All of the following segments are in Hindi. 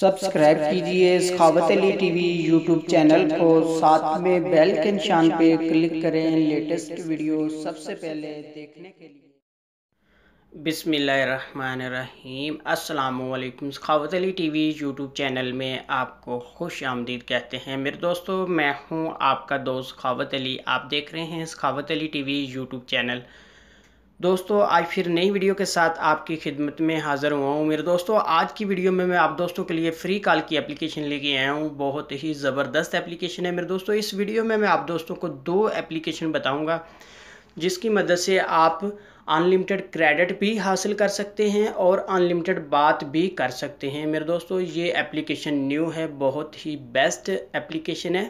सब्सक्राइब कीजिए सखावत अली टीवी यूट्यूब चैनल को, साथ में बेल के निशान पे क्लिक करें लेटेस्ट वीडियो सबसे पहले देखने के लिए। बिस्मिल्लाहिर्रहमानिर्रहीम। अस्सलामुअलैकुम। सखावत अली टीवी यूट्यूब चैनल में आपको खुश आमदीद कहते हैं। मेरे दोस्तों, मैं हूं आपका दोस्त सखावत अली। आप देख रहे हैं सखावत अली टीवी यूट्यूब चैनल। दोस्तों, आज फिर नई वीडियो के साथ आपकी खिदमत में हाज़िर हुआ हूँ। मेरे दोस्तों, आज की वीडियो में मैं आप दोस्तों के लिए फ़्री कॉल की एप्लीकेशन लेके आया हूँ। बहुत ही ज़बरदस्त एप्लीकेशन है मेरे दोस्तों। इस वीडियो में मैं आप दोस्तों को दो एप्लीकेशन बताऊँगा जिसकी मदद से आप अनलिमिटेड क्रेडिट भी हासिल कर सकते हैं और अनलिमिटेड बात भी कर सकते हैं। मेरे दोस्तों, ये एप्लीकेशन न्यू है, बहुत ही बेस्ट एप्लीकेशन है।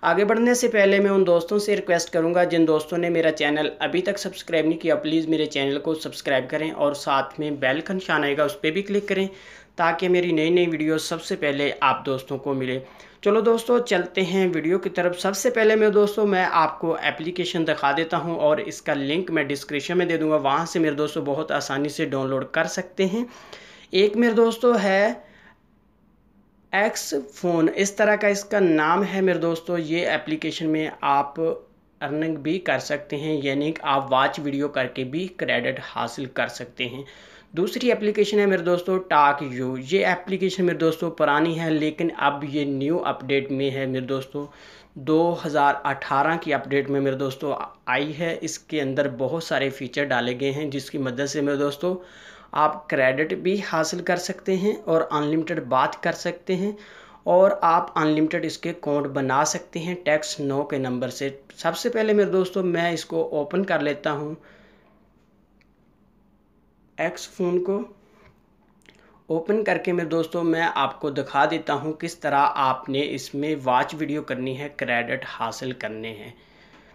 आगे बढ़ने से पहले मैं उन दोस्तों से रिक्वेस्ट करूंगा जिन दोस्तों ने मेरा चैनल अभी तक सब्सक्राइब नहीं किया, प्लीज़ मेरे चैनल को सब्सक्राइब करें और साथ में बेल का निशान आएगा उस पर भी क्लिक करें ताकि मेरी नई नई वीडियो सबसे पहले आप दोस्तों को मिले। चलो दोस्तों, चलते हैं वीडियो की तरफ। सबसे पहले मेरे दोस्तों मैं आपको एप्लीकेशन दिखा देता हूं और इसका लिंक मैं डिस्क्रिप्शन में दे दूंगा, वहां से मेरे दोस्तों बहुत आसानी से डाउनलोड कर सकते हैं। एक मेरे दोस्तों है एक्स फ़ोन, इस तरह का इसका नाम है मेरे दोस्तों। ये एप्लीकेशन में आप अर्निंग भी कर सकते हैं, यानी कि आप वॉच वीडियो करके भी क्रेडिट हासिल कर सकते हैं। दूसरी एप्लीकेशन है मेरे दोस्तों टॉक यू। ये एप्लीकेशन मेरे दोस्तों पुरानी है, लेकिन अब ये न्यू अपडेट में है मेरे दोस्तों। 2018 की अपडेट में मेरे दोस्तों आई है। इसके अंदर बहुत सारे फीचर डाले गए हैं जिसकी मदद से मेरे दोस्तों आप क्रेडिट भी हासिल कर सकते हैं और अनलिमिटेड बात कर सकते हैं और आप अनलिमिटेड इसके अकाउंट बना सकते हैं टैक्स 9 के नंबर से। सबसे पहले मेरे दोस्तों मैं इसको ओपन कर लेता हूं, एक्स फ़ोन को ओपन करके मेरे दोस्तों मैं आपको दिखा देता हूं किस तरह आपने इसमें वॉच वीडियो करनी है, क्रेडिट हासिल करने हैं।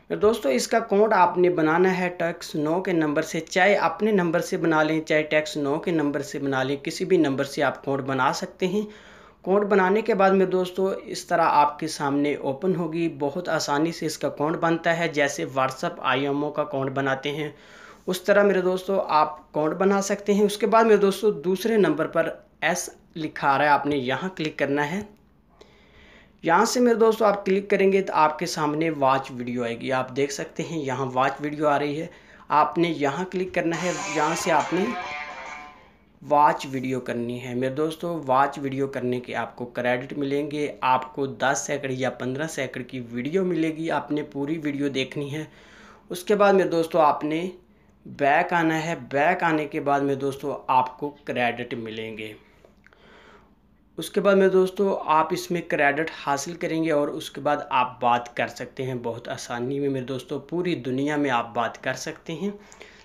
तो दोस्तों, इसका अकाउंट आपने बनाना है टैक्स 9 के नंबर से, चाहे अपने नंबर से बना लें चाहे टैक्स 9 के नंबर से बना लें, किसी भी नंबर से आप अकाउंट बना सकते हैं। अकाउंट बनाने के बाद मेरे दोस्तों इस तरह आपके सामने ओपन होगी। बहुत आसानी से इसका अकाउंट बनता है, जैसे व्हाट्सअप IMO का अकाउंट बनाते हैं उस तरह मेरे दोस्तों आप अकाउंट बना सकते हैं। उसके बाद मेरे दोस्तों दूसरे नंबर पर S लिखा आ रहा है, आपने यहाँ क्लिक करना है। यहाँ से मेरे दोस्तों आप क्लिक करेंगे तो आपके सामने वॉच वीडियो आएगी। आप देख सकते हैं यहाँ वॉच वीडियो आ रही है, आपने यहाँ क्लिक करना है। यहाँ से आपने वॉच वीडियो करनी है मेरे दोस्तों। वॉच वीडियो करने के आपको क्रेडिट मिलेंगे, आपको 10 सेकंड या 15 सेकंड की वीडियो मिलेगी, आपने पूरी वीडियो देखनी है। उसके बाद मेरे दोस्तों आपने बैक आना है। बैक आने के बाद मेरे दोस्तों आपको क्रेडिट मिलेंगे। उसके बाद मेरे दोस्तों आप इसमें क्रेडिट हासिल करेंगे और उसके बाद आप बात कर सकते हैं बहुत आसानी में मेरे दोस्तों। पूरी दुनिया में आप बात कर सकते हैं,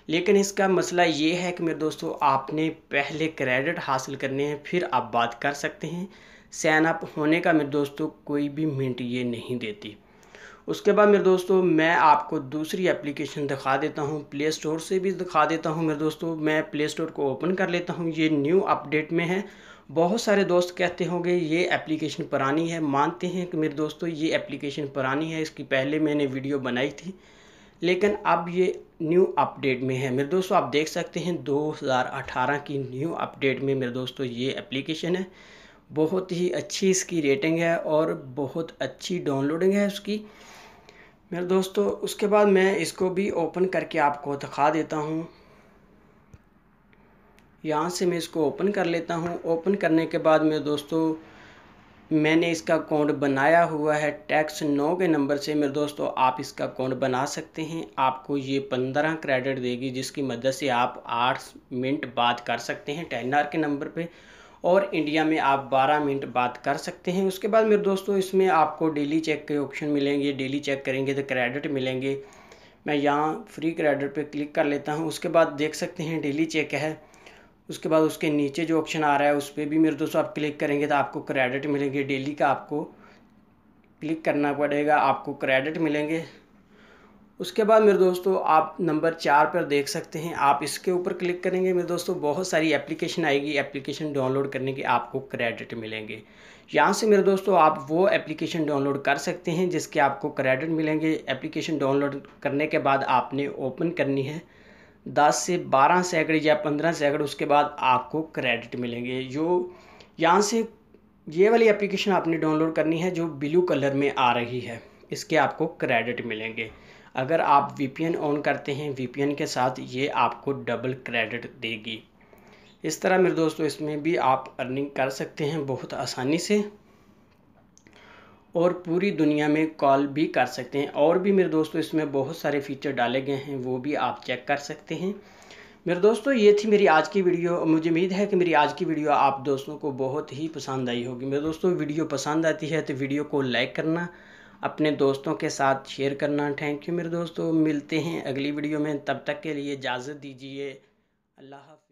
लेकिन इसका मसला ये है कि मेरे दोस्तों आपने पहले क्रेडिट हासिल करने हैं फिर आप बात कर सकते हैं। साइन अप होने का मेरे दोस्तों कोई भी मिनट ये नहीं देती। उसके बाद मेरे दोस्तों मैं आपको दूसरी एप्लीकेशन दिखा देता हूँ, प्ले स्टोर से भी दिखा देता हूँ मेरे दोस्तों। मैं प्ले स्टोर को ओपन कर लेता हूँ, ये न्यू अपडेट में है। बहुत सारे दोस्त कहते होंगे ये एप्लीकेशन पुरानी है। मानते हैं कि मेरे दोस्तों ये एप्लीकेशन पुरानी है, इसकी पहले मैंने वीडियो बनाई थी, लेकिन अब ये न्यू अपडेट में है मेरे दोस्तों। आप देख सकते हैं 2018 की न्यू अपडेट में मेरे दोस्तों ये एप्लीकेशन है। बहुत ही अच्छी इसकी रेटिंग है और बहुत अच्छी डाउनलोडिंग है उसकी मेरे दोस्तों। उसके बाद मैं इसको भी ओपन करके आपको दिखा देता हूँ। यहाँ से मैं इसको ओपन कर लेता हूँ। ओपन करने के बाद मेरे दोस्तों मैंने इसका अकाउंट बनाया हुआ है टैक्स 9 के नंबर से। मेरे दोस्तों आप इसका अकाउंट बना सकते हैं, आपको ये 15 क्रेडिट देगी जिसकी मदद से आप 8 मिनट बात कर सकते हैं टेनर के नंबर पे और इंडिया में आप 12 मिनट बात कर सकते हैं। उसके बाद मेरे दोस्तों इसमें आपको डेली चेक के ऑप्शन मिलेंगे, डेली चेक करेंगे तो क्रेडिट मिलेंगे। मैं यहाँ फ्री क्रेडिट पे क्लिक कर लेता हूँ। उसके बाद देख सकते हैं डेली चेक है। उसके बाद उसके नीचे जो ऑप्शन आ रहा है उस पर भी मेरे दोस्तों आप क्लिक करेंगे तो आपको क्रेडिट मिलेंगे। डेली का आपको क्लिक करना पड़ेगा, आपको क्रेडिट मिलेंगे। उसके बाद मेरे दोस्तों आप नंबर 4 पर देख सकते हैं, आप इसके ऊपर क्लिक करेंगे मेरे दोस्तों बहुत सारी एप्लीकेशन आएगी। एप्लीकेशन डाउनलोड करने के आपको क्रेडिट मिलेंगे। यहाँ से मेरे दोस्तों आप वो एप्लीकेशन डाउनलोड कर सकते हैं जिसके आपको क्रेडिट मिलेंगे। एप्लीकेशन डाउनलोड करने के बाद आपने ओपन करनी है 10 से 12 सेकंड या 15 सेकंड, उसके बाद आपको क्रेडिट मिलेंगे। जो यहाँ से ये वाली एप्लीकेशन आपने डाउनलोड करनी है जो ब्लू कलर में आ रही है, इसके आपको क्रेडिट मिलेंगे। अगर आप VPN ऑन करते हैं, VPN के साथ ये आपको डबल क्रेडिट देगी। इस तरह मेरे दोस्तों इसमें भी आप अर्निंग कर सकते हैं बहुत आसानी से, और पूरी दुनिया में कॉल भी कर सकते हैं। और भी मेरे दोस्तों इसमें बहुत सारे फीचर डाले गए हैं, वो भी आप चेक कर सकते हैं। मेरे दोस्तों ये थी मेरी आज की वीडियो। मुझे उम्मीद है कि मेरी आज की वीडियो आप दोस्तों को बहुत ही पसंद आई होगी। मेरे दोस्तों वीडियो पसंद आती है तो वीडियो को लाइक करना, अपने दोस्तों के साथ शेयर करना। थैंक यू मेरे दोस्तों, मिलते हैं अगली वीडियो में, तब तक के लिए इजाज़त दीजिए। अल्लाह हाफ़िज़।